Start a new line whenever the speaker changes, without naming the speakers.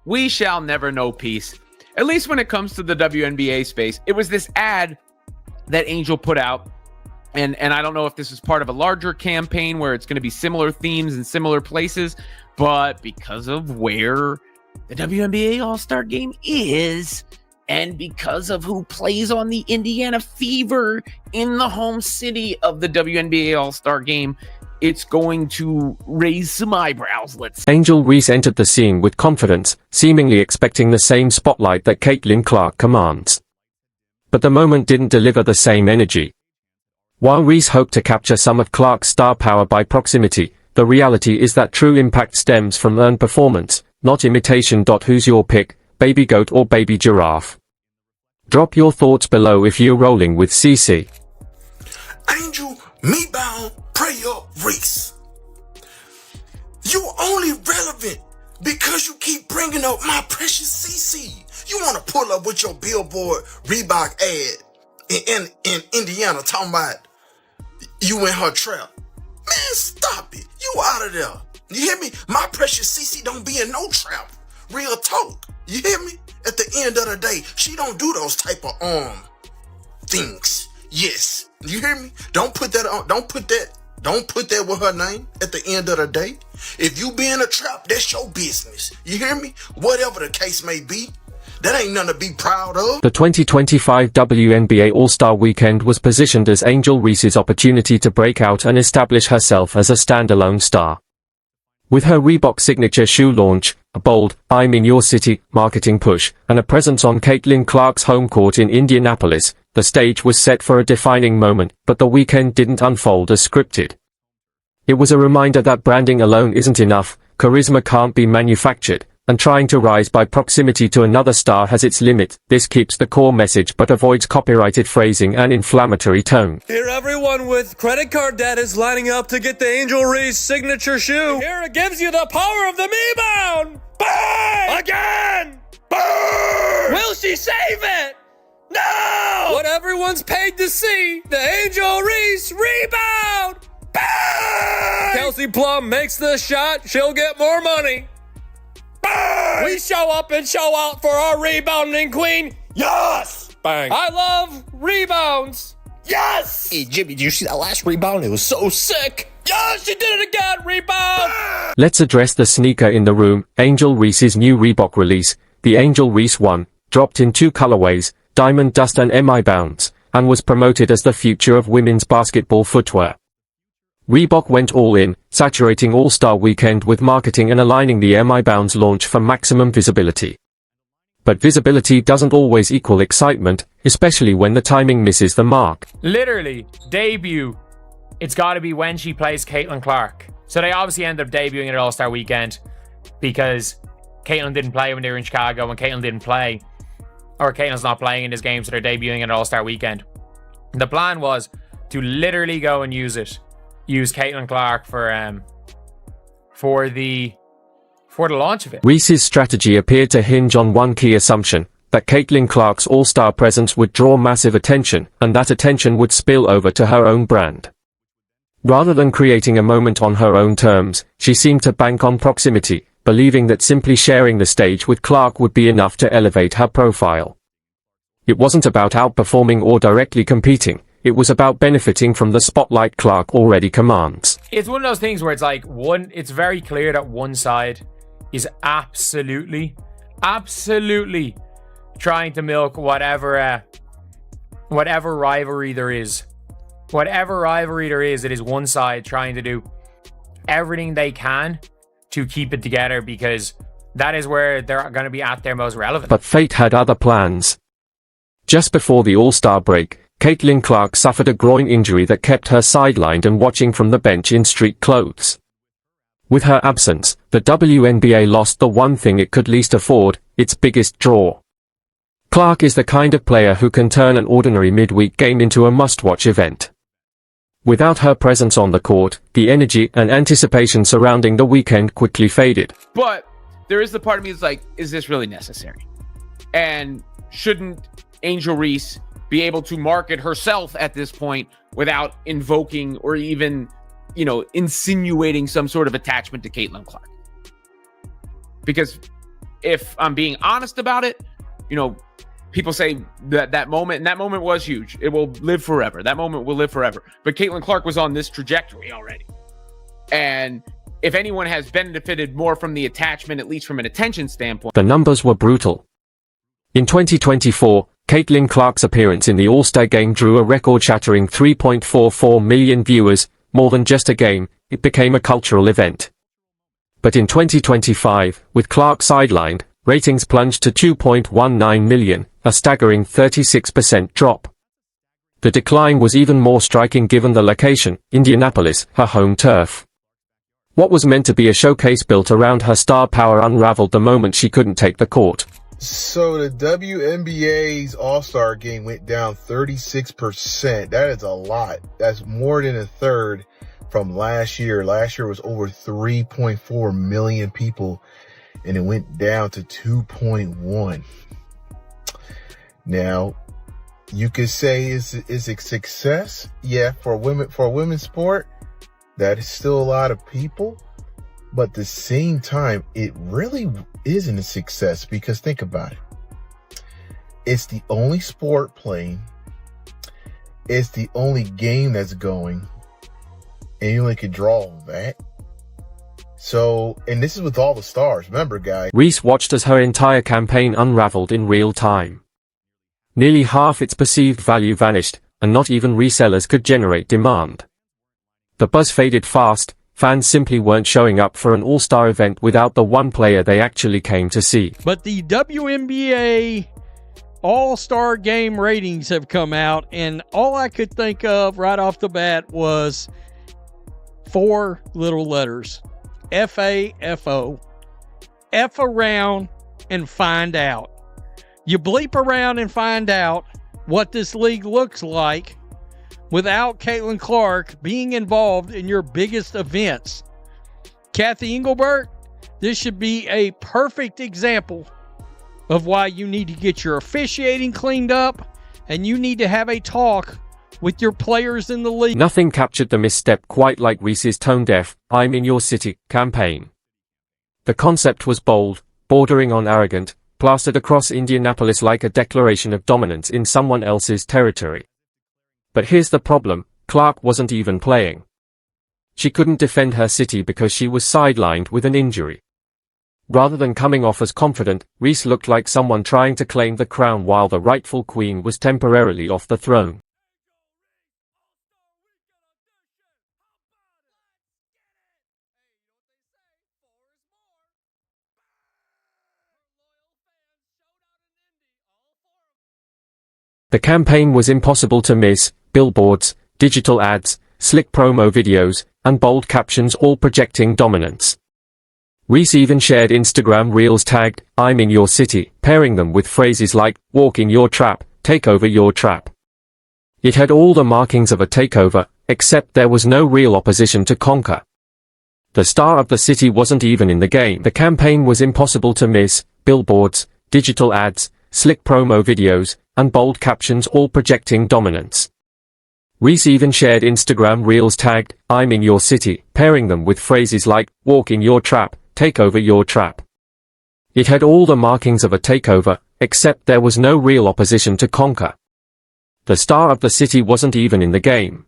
we shall never know peace. At least when it comes to the WNBA space. It was this ad that Angel put out. And I don't know if this is part of a larger campaign where it's going to be similar themes in similar places. But because of where the WNBA All-Star game is, and because of who plays on the Indiana Fever in the home city of the WNBA All-Star game, it's going to raise some eyebrows, let's say.
Angel Reese entered the scene with confidence, seemingly expecting the same spotlight that Caitlin Clark commands. But the moment didn't deliver the same energy. While Reese hoped to capture some of Clark's star power by proximity, the reality is that true impact stems from earned performance, not imitation. Who's your pick, baby goat or baby giraffe? Drop your thoughts below if you're rolling with CC.
Angel, me bound, pray up, Reese. You only relevant because you keep bringing up my precious CC. You want to pull up with your Billboard Reebok ad in Indiana talking about you in her trap. Man, stop it. You out of there. You hear me? My precious CC don't be in no trap. Real talk. You hear me? At the end of the day, she don't do those type of things. Yes. You hear me? Don't put that with her name at the end of the day. If you be in a trap, that's your business. You hear me? Whatever the case may be, that ain't nothing to be proud of.
The 2025 WNBA All-Star Weekend was positioned as Angel Reese's opportunity to break out and establish herself as a standalone star. With her Reebok signature shoe launch, a bold, "I'm in your city" marketing push, and a presence on Caitlin Clark's home court in Indianapolis, the stage was set for a defining moment, but the weekend didn't unfold as scripted. It was a reminder that branding alone isn't enough, charisma can't be manufactured, and trying to rise by proximity to another star has its limit. This keeps the core message but avoids copyrighted phrasing and inflammatory tone.
Here everyone with credit card debt is lining up to get the Angel Reese signature shoe. Here it gives you the power of the rebound. Bang! Again! Burn! Will she save it? No! What everyone's paid to see, the Angel Reese rebound. Bang! Kelsey Plum makes the shot, she'll get more money. Bang! We show up and show out for our rebounding queen. Yes! Bang! I love rebounds. Yes!
Hey, Jimmy, did you see that last rebound? It was so sick.
Yes, she did it again. Rebound! Bang!
Let's address the sneaker in the room. Angel Reese's new Reebok release, the Angel Reese 1, dropped in 2 colorways, Diamond Dust and MI Bounce, and was promoted as the future of women's basketball footwear. Reebok went all in, saturating All-Star Weekend with marketing and aligning the MI Bounce launch for maximum visibility. But visibility doesn't always equal excitement, especially when the timing misses the mark.
Literally, debut. It's got to be when she plays Caitlin Clark. So they obviously ended up debuting at All-Star Weekend because Caitlin didn't play when they were in Chicago, and Caitlin didn't play, or Caitlin's not playing in this game, so they're debuting at All-Star Weekend. The plan was to literally go and use Caitlin Clark for the launch of it.
Reese's strategy appeared to hinge on one key assumption, that Caitlin Clark's all-star presence would draw massive attention, and that attention would spill over to her own brand. Rather than creating a moment on her own terms, she seemed to bank on proximity, believing that simply sharing the stage with Clark would be enough to elevate her profile. It wasn't about outperforming or directly competing. It was about benefiting from the spotlight Clark already commands.
It's one of those things where it's like it's very clear that one side is absolutely trying to milk whatever rivalry there is. Whatever rivalry there is, it is one side trying to do everything they can to keep it together, because that is where they're going to be at their most relevant.
But fate had other plans. Just before the All-Star break, Caitlin Clark suffered a groin injury that kept her sidelined and watching from the bench in street clothes. With her absence, the WNBA lost the one thing it could least afford, its biggest draw. Clark is the kind of player who can turn an ordinary midweek game into a must-watch event. Without her presence on the court, the energy and anticipation surrounding the weekend quickly faded.
But there is the part of me that's like, is this really necessary? And shouldn't Angel Reese be able to market herself at this point without invoking or even, insinuating some sort of attachment to Caitlin Clark? Because if I'm being honest about it, you know, people say that moment, and that moment was huge. It will live forever. That moment will live forever. But Caitlin Clark was on this trajectory already. And if anyone has benefited more from the attachment, at least from an attention standpoint,
the numbers were brutal. In 2024, Caitlin Clark's appearance in the All-Star game drew a record-shattering 3.44 million viewers. More than just a game, it became a cultural event. But in 2025, with Clark sidelined, ratings plunged to 2.19 million, a staggering 36% drop. The decline was even more striking given the location, Indianapolis, her home turf. What was meant to be a showcase built around her star power unraveled the moment she couldn't take the court.
So the WNBA's All-Star game went down 36%. That is a lot. That's more than a third from last year. Last year was over 3.4 million people, and it went down to 2.1. Now, you could say is a success. Yeah, for a women's sport, that is still a lot of people. But at the same time, it really isn't a success, because think about it. It's the only sport playing. It's the only game that's going. And you only can draw that. So, and this is with all the stars. Remember, guys.
Reese watched as her entire campaign unraveled in real time. Nearly half its perceived value vanished, and not even resellers could generate demand. The buzz faded fast. Fans simply weren't showing up for an all-star event without the one player they actually came to see.
But the WNBA All-Star game ratings have come out, and all I could think of right off the bat was 4 little letters. F-A-F-O. F around and find out. You bleep around and find out what this league looks like without Caitlin Clark being involved in your biggest events. Kathy Engelbert, this should be a perfect example of why you need to get your officiating cleaned up, and you need to have a talk with your players in the league.
Nothing captured the misstep quite like Reese's tone-deaf, "I'm in your city" campaign. The concept was bold, bordering on arrogant, plastered across Indianapolis like a declaration of dominance in someone else's territory. But here's the problem, Clark wasn't even playing. She couldn't defend her city because she was sidelined with an injury. Rather than coming off as confident, Reese looked like someone trying to claim the crown while the rightful queen was temporarily off the throne. The campaign was impossible to miss. Billboards, digital ads, slick promo videos, and bold captions all projecting dominance. Reese even shared Instagram reels tagged, "I'm in your city," pairing them with phrases like, "Walk in your trap, take over your trap." It had all the markings of a takeover, except there was no real opposition to conquer. The star of the city wasn't even in the game. The campaign was impossible to miss. Billboards, digital ads, slick promo videos, and bold captions all projecting dominance. Reese even shared Instagram reels tagged, "I'm in your city," pairing them with phrases like, "Walk in your trap, take over your trap." It had all the markings of a takeover, except there was no real opposition to conquer. The star of the city wasn't even in the game.